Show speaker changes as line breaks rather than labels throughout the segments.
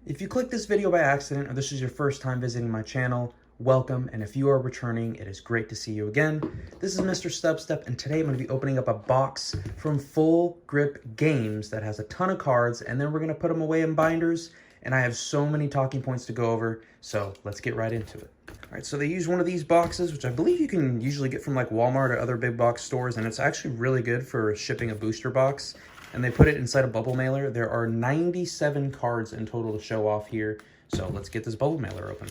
If you clicked this video by accident or this is your first time visiting my channel, welcome, and if you are returning, it is great to see you again. This is MisterStubstep, and today I'm going to be opening up a box from Full Grip Games that has a ton of cards, and then we're going to put them away in binders, and I have so many talking points to go over, so let's get right into it. Alright, so they use one of these boxes, which I believe you can usually get from like Walmart or other big box stores, and it's actually really good for shipping a booster box. And they put it inside a bubble mailer. There are 97 cards in total to show off here. So let's get this bubble mailer open.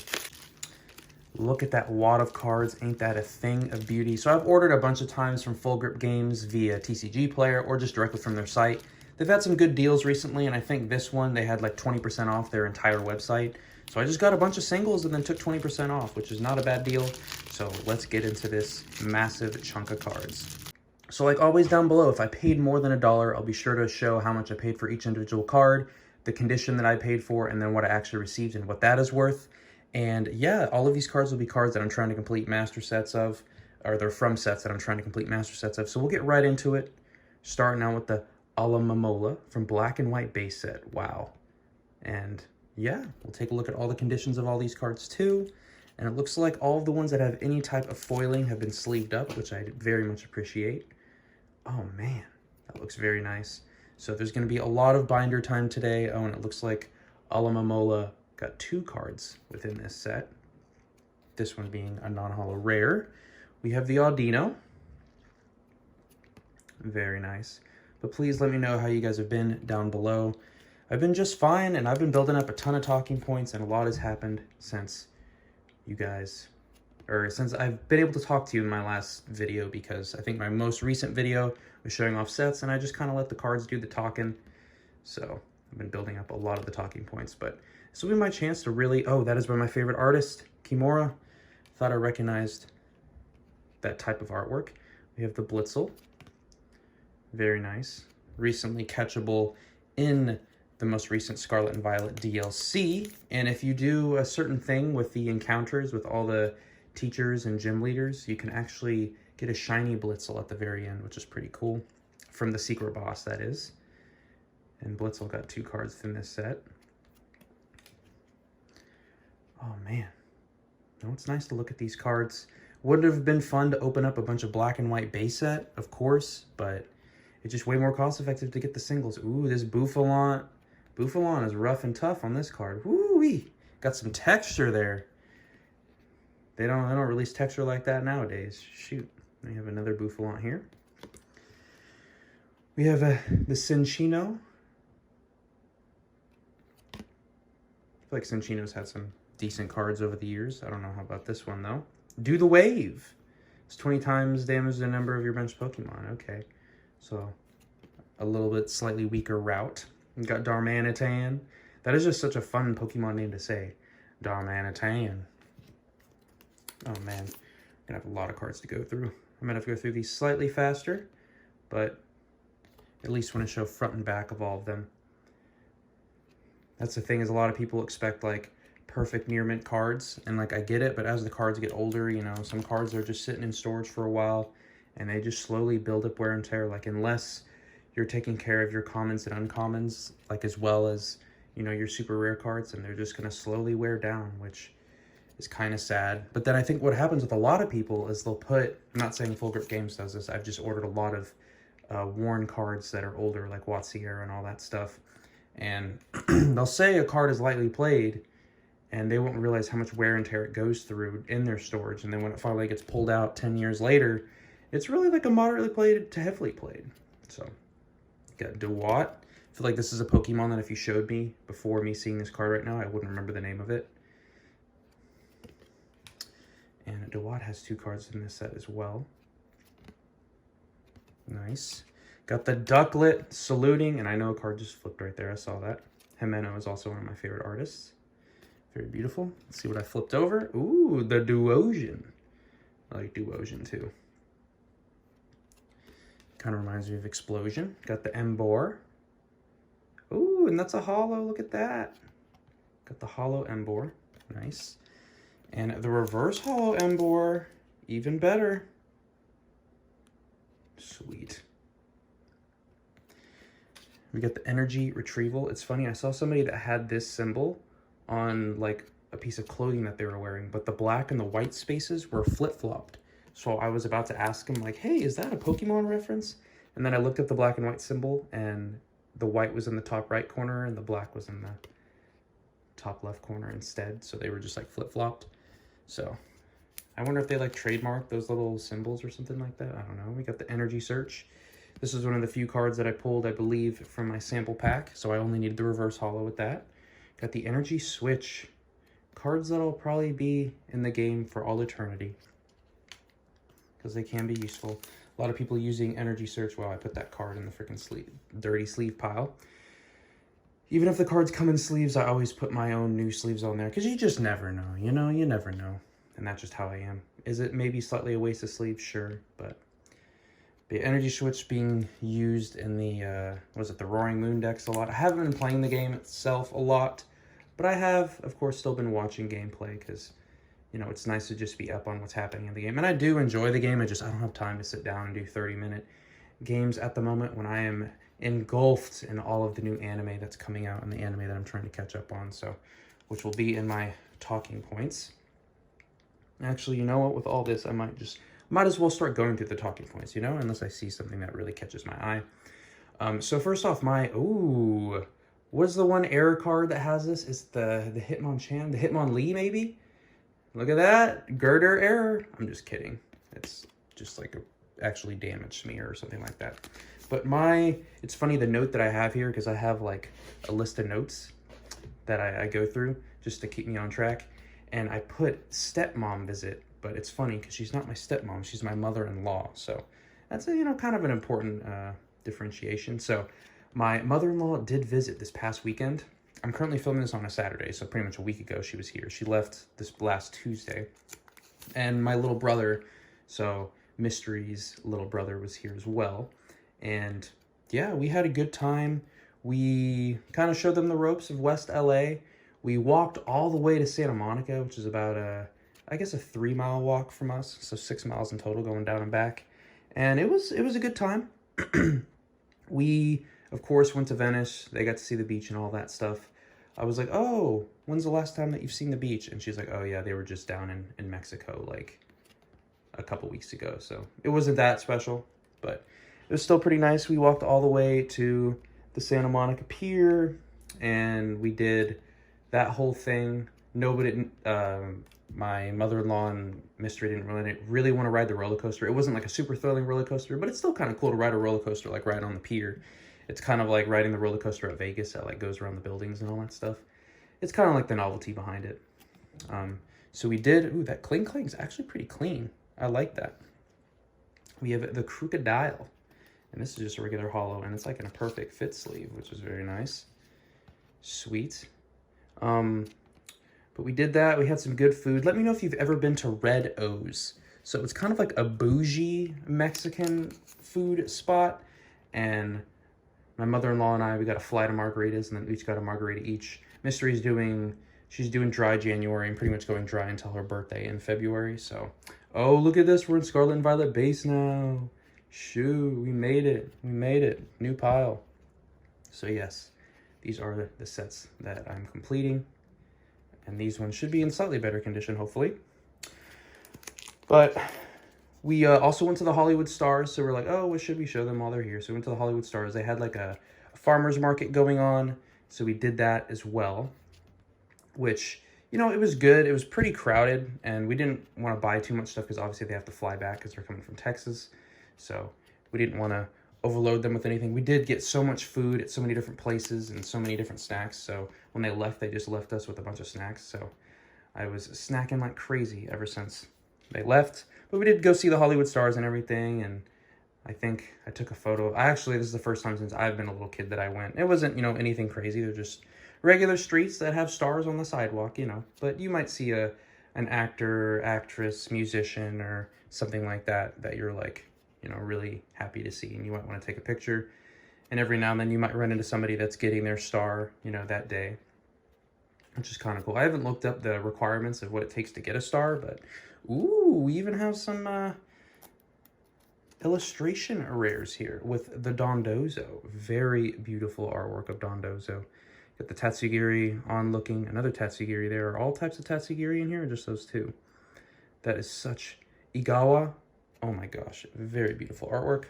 Look at that wad of cards. Ain't that a thing of beauty? So I've ordered a bunch of times from Full Grip Games via TCG Player or just directly from their site. They've had some good deals recently, and I think this one, they had like 20% off their entire website. So I just got a bunch of singles and then took 20% off, which is not a bad deal. So let's get into this massive chunk of cards. So like always down below, if I paid more than $1, I'll be sure to show how much I paid for each individual card, the condition that I paid for, and then what I actually received and what that is worth. And yeah, all of these cards will be cards that I'm trying to complete master sets of, or they're from sets that I'm trying to complete master sets of. So we'll get right into it, starting out with the Alomomola from Black and White base set. Wow. And yeah, we'll take a look at all the conditions of all these cards too. And it looks like all of the ones that have any type of foiling have been sleeved up, which I very much appreciate. Oh man, that looks very nice. So there's going to be a lot of binder time today. Oh, and it looks like Alomomola got 2 cards within this set. This one being a non-holo rare. We have the Audino. Very nice. But please let me know how you guys have been down below. I've been just fine, and I've been building up a ton of talking points, and a lot has happened since you guys... or since I've been able to talk to you in my last video, because I think my most recent video was showing off sets and I just kind of let the cards do the talking. So I've been building up a lot of the talking points, but this will be my chance to really, oh, that is by my favorite artist, Kimura. Thought I recognized that type of artwork. We have the Blitzel. Very nice. Recently catchable in the most recent Scarlet and Violet DLC. And if you do a certain thing with the encounters with all the teachers and gym leaders, you can actually get a shiny Blitzel at the very end, which is pretty cool. From the secret boss, that is. And Blitzel got 2 cards in this set. Oh man. No, it's nice to look at these cards. Would have been fun to open up a bunch of Black and White base set, of course, but it's just way more cost effective to get the singles. Ooh, this Bouffalon. Bouffalon is rough and tough on this card. Woo-wee. Got some texture there. They don't release texture like that nowadays. Shoot. We have another Bouffalon here. We have the Cinchino. I feel like Cinchino's had some decent cards over the years. I don't know how about this one, though. Do the Wave. It's 20 times damage the number of your bench Pokemon. Okay. So, a little bit slightly weaker route. We got Darmanitan. That is just such a fun Pokemon name to say. Darmanitan. Oh man, I'm gonna have a lot of cards to go through. I'm gonna have to go through these slightly faster, but at least want to show front and back of all of them. That's the thing, is a lot of people expect like perfect near mint cards, and like I get it, but as the cards get older, you know, some cards are just sitting in storage for a while and they just slowly build up wear and tear. Like unless you're taking care of your commons and uncommons, like as well as, you know, your super rare cards, and they're just gonna slowly wear down, which is kind of sad. But then I think what happens with a lot of people is they'll put, I'm not saying Full Grip Games does this, I've just ordered a lot of worn cards that are older, like Watsiera and all that stuff, and they'll say a card is lightly played, and they won't realize how much wear and tear it goes through in their storage, and then when it finally gets pulled out 10 years later, it's really like a moderately played to heavily played. So, you got Dewott. I feel like this is a Pokemon that if you showed me before me seeing this card right now, I wouldn't remember the name of it. And Dewott has 2 cards in this set as well. Nice. Got the Ducklet saluting, and I know a card just flipped right there. I saw that. Jimeno is also one of my favorite artists. Very beautiful. Let's see what I flipped over. Ooh, the Duosian. I like Duosian too. Kind of reminds me of Explosion. Got the Embor. Ooh, and that's a holo. Look at that. Got the holo Embor. Nice. And the reverse holo Embor, even better. Sweet. We got the energy retrieval. It's funny, I saw somebody that had this symbol on like a piece of clothing that they were wearing, but the black and the white spaces were flip-flopped. So I was about to ask him like, hey, is that a Pokemon reference? And then I looked at the black and white symbol, and the white was in the top right corner and the black was in the top left corner instead. So they were just like flip-flopped. So I wonder if they like trademarked those little symbols or something like that. I don't know. We got the energy search. This is one of the few cards that I pulled, I believe, from my sample pack. So I only needed the reverse holo with that. Got the energy switch. Cards that'll probably be in the game for all eternity, because they can be useful. A lot of people using energy search. Well, I put that card in the freaking sleeve, dirty sleeve pile. Even if the cards come in sleeves, I always put my own new sleeves on there, because you just never know, you know? You never know. And that's just how I am. Is it maybe slightly a waste of sleeves? Sure, but the energy switch being used in the, the Roaring Moon decks a lot. I haven't been playing the game itself a lot, but I have, of course, still been watching gameplay, because, you know, it's nice to just be up on what's happening in the game. And I do enjoy the game, I don't have time to sit down and do 30-minute games at the moment when I am engulfed in all of the new anime that's coming out and the anime that I'm trying to catch up on, so, which will be in my talking points. Actually, you know what, with all this, I might as well start going through the talking points, you know, unless I see something that really catches my eye. So first off, what's the one error card that has this? It's the Hitmonchan, the Hitmonlee, maybe? Look at that, girder error. I'm just kidding. It's just like actually damaged me or something like that. But it's funny, the note that I have here, because I have like a list of notes that I go through just to keep me on track. And I put stepmom visit, but it's funny because she's not my stepmom, she's my mother-in-law. So that's a, you know, kind of an important differentiation. So my mother-in-law did visit this past weekend. I'm currently filming this on a Saturday, so pretty much a week ago she was here. She left this last Tuesday. And my little brother, so Mystery's little brother, was here as well. And yeah, we had a good time. We kind of showed them the ropes of West LA. We walked all the way to Santa Monica, which is about I guess a 3-mile walk from us. So 6 miles in total going down and back. And it was a good time. We, of course, went to Venice. They got to see the beach and all that stuff. I was like, oh, when's the last time that you've seen the beach? And she's like, oh yeah, they were just down in Mexico like a couple weeks ago. So it wasn't that special, but it was still pretty nice. We walked all the way to the Santa Monica Pier, and we did that whole thing. Nobody, my mother-in-law and Mystery didn't really want to ride the roller coaster. It wasn't like a super thrilling roller coaster, but it's still kind of cool to ride a roller coaster like right on the pier. It's kind of like riding the roller coaster at Vegas that like goes around the buildings and all that stuff. It's kind of like the novelty behind it. So we did, that cling is actually pretty clean. I like that. We have the Crocodile, and this is just a regular holo, and it's like in a perfect fit sleeve, which is very nice. Sweet. But we did that. We had some good food. Let me know if you've ever been to Red O's. So it's kind of like a bougie Mexican food spot. And my mother-in-law and I, we got a flight of margaritas, and then we each got a margarita each. Mystery's she's doing dry January and pretty much going dry until her birthday in February. So, oh, look at this. We're in Scarlet and Violet base now. Shoo, we made it. We made it. New pile. So yes, these are the sets that I'm completing. And these ones should be in slightly better condition, hopefully. But we also went to the Hollywood Stars. So we're like, oh, what should we show them while they're here? So we went to the Hollywood Stars. They had like a farmer's market going on. So we did that as well, which, you know, it was good. It was pretty crowded, and we didn't want to buy too much stuff because obviously they have to fly back because they're coming from Texas. So we didn't want to overload them with anything. We did get so much food at so many different places and so many different snacks. So when they left, they just left us with a bunch of snacks. So I was snacking like crazy ever since they left. But we did go see the Hollywood Stars and everything. And I think I took a photo. This is the first time since I've been a little kid that I went. It wasn't, you know, anything crazy. They're just regular streets that have stars on the sidewalk, you know. But you might see an actor, actress, musician, or something like that you're like, you know, really happy to see, and you might want to take a picture. And every now and then you might run into somebody that's getting their star, you know, that day, which is kind of cool. I haven't looked up the requirements of what it takes to get a star, but ooh, we even have some illustration rares here with the Dondozo. Very beautiful artwork of Dondozo. Got the Tatsugiri onlooking, another Tatsugiri. There are all types of Tatsugiri in here, or just those two? That is such Igawa. Oh my gosh, very beautiful artwork.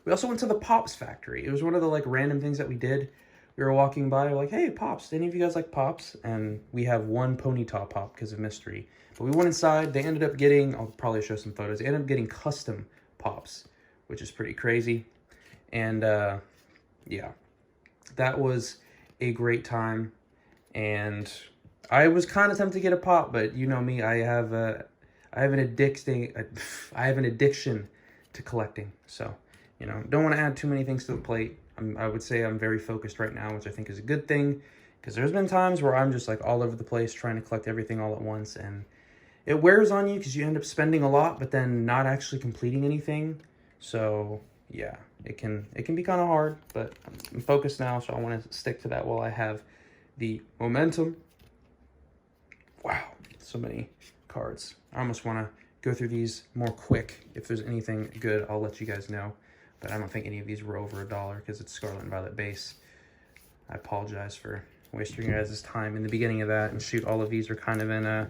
We also went to the Pops factory. It was one of the like random things that we did. We were walking by, we're like, hey, Pops, do any of you guys like Pops? And we have one Ponyta Pop because of mystery. But we went inside, they ended up getting, I'll probably show some photos, they ended up getting custom Pops, which is pretty crazy. And yeah, that was a great time. And I was kind of tempted to get a Pop, but you know me, I have an addiction to collecting. So, you know, don't want to add too many things to the plate. I would say I'm very focused right now, which I think is a good thing, because there's been times where I'm just like all over the place trying to collect everything all at once, and it wears on you because you end up spending a lot but then not actually completing anything. So yeah, it can be kind of hard, but I'm focused now, so I want to stick to that while I have the momentum. Wow, so many cards. I almost want to go through these more quick. If there's anything good, I'll let you guys know. But I don't think any of these were over $1 because it's Scarlet and Violet base. I apologize for wasting your guys' time in the beginning of that. And shoot, all of these are kind of in a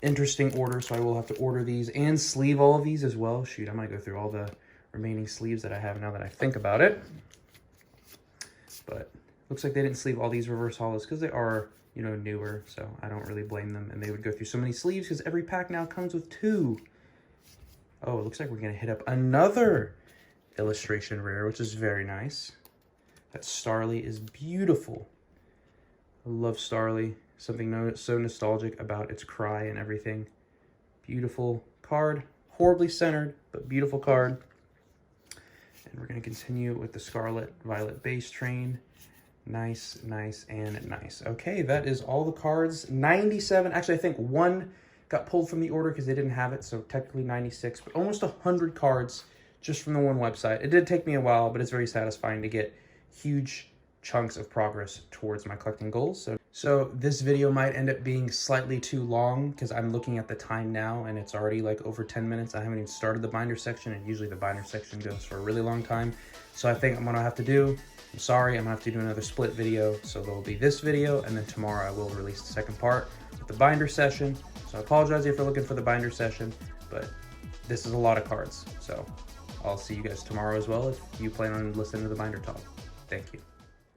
interesting order, so I will have to order these and sleeve all of these as well. Shoot, I'm gonna go through all the remaining sleeves that I have now that I think about it. But looks like they didn't sleeve all these reverse hollows because they are, you know, newer, so I don't really blame them. And they would go through so many sleeves because every pack now comes with 2. Oh, it looks like we're gonna hit up another illustration rare, which is very nice. That Starly is beautiful. I love Starly. Something so nostalgic about its cry and everything. Beautiful card. Horribly centered, but beautiful card. And we're going to continue with the Scarlet Violet base train. Nice, nice, and nice. Okay, that is all the cards. 97. Actually, I think 1 got pulled from the order because they didn't have it, so technically 96. But almost 100 cards just from the one website. It did take me a while, but it's very satisfying to get huge chunks of progress towards my collecting goals. So this video might end up being slightly too long because I'm looking at the time now and it's already like over 10 minutes. I haven't even started the binder section, and usually the binder section goes for a really long time. So I think I'm gonna have to do, I'm sorry, I'm gonna have to do another split video. So there'll be this video, and then tomorrow I will release the second part with the binder session. So I apologize if you're looking for the binder session, but this is a lot of cards. So I'll see you guys tomorrow as well if you plan on listening to the binder talk. Thank you.